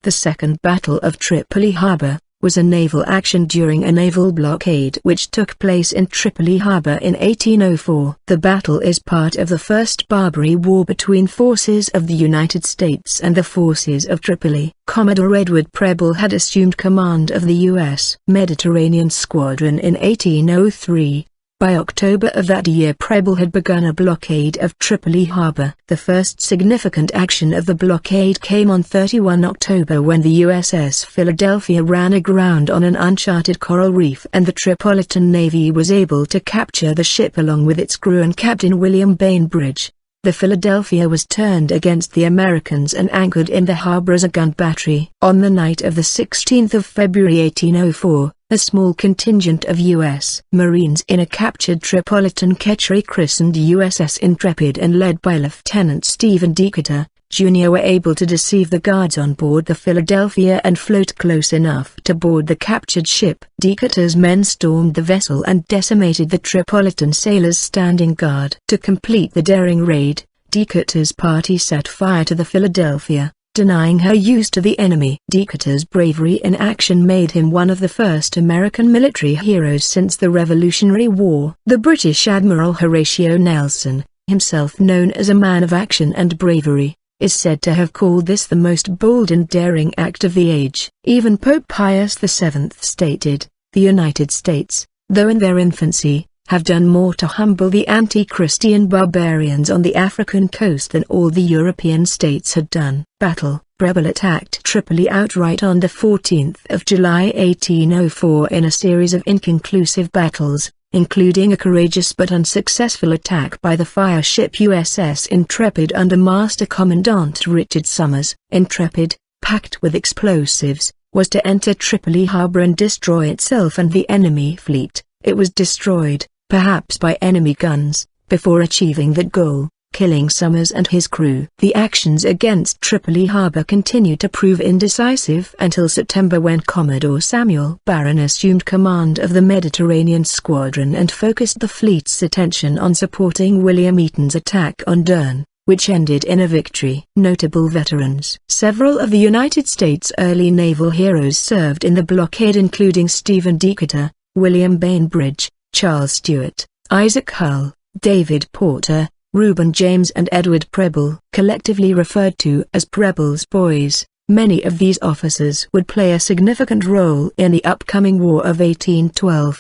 The Second Battle of Tripoli Harbor was a naval action during a naval blockade which took place in Tripoli Harbor in 1804. The battle is part of the First Barbary War between forces of the United States and the forces of Tripoli. Commodore Edward Preble had assumed command of the U.S. Mediterranean Squadron in 1803. By October of that year, Preble had begun a blockade of Tripoli Harbor. The first significant action of the blockade came on 31 October when the USS Philadelphia ran aground on an uncharted coral reef and the Tripolitan Navy was able to capture the ship along with its crew and Captain William Bainbridge. The Philadelphia was turned against the Americans and anchored in the harbor as a gun battery. On the night of the 16th of February 1804, a small contingent of U.S. Marines in a captured Tripolitan ketch rechristened USS Intrepid and led by Lieutenant Stephen Decatur, Jr. were able to deceive the guards on board the Philadelphia and float close enough to board the captured ship. Decatur's men stormed the vessel and decimated the Tripolitan sailors standing guard. To complete the daring raid, Decatur's party set fire to the Philadelphia, denying her use to the enemy. Decatur's bravery in action made him one of the first American military heroes since the Revolutionary War. The British Admiral Horatio Nelson, himself known as a man of action and bravery, is said to have called this the most bold and daring act of the age. Even Pope Pius VII stated, "The United States, though in their infancy, have done more to humble the anti-Christian barbarians on the African coast than all the European states had done." Battle. Preble attacked Tripoli outright on the 14th of July 1804 in a series of inconclusive battles, including a courageous but unsuccessful attack by the fire ship USS Intrepid under Master Commandant Richard Summers. Intrepid, packed with explosives, was to enter Tripoli Harbor and destroy itself and the enemy fleet. It was destroyed, perhaps by enemy guns, before achieving that goal, killing Summers and his crew. The actions against Tripoli Harbor continued to prove indecisive until September when Commodore Samuel Barron assumed command of the Mediterranean Squadron and focused the fleet's attention on supporting William Eaton's attack on Dern, which ended in a victory. Notable veterans. Several of the United States' early naval heroes served in the blockade including Stephen Decatur, William Bainbridge, Charles Stewart, Isaac Hull, David Porter, Reuben James and Edward Preble. Collectively referred to as Preble's Boys, many of these officers would play a significant role in the upcoming War of 1812.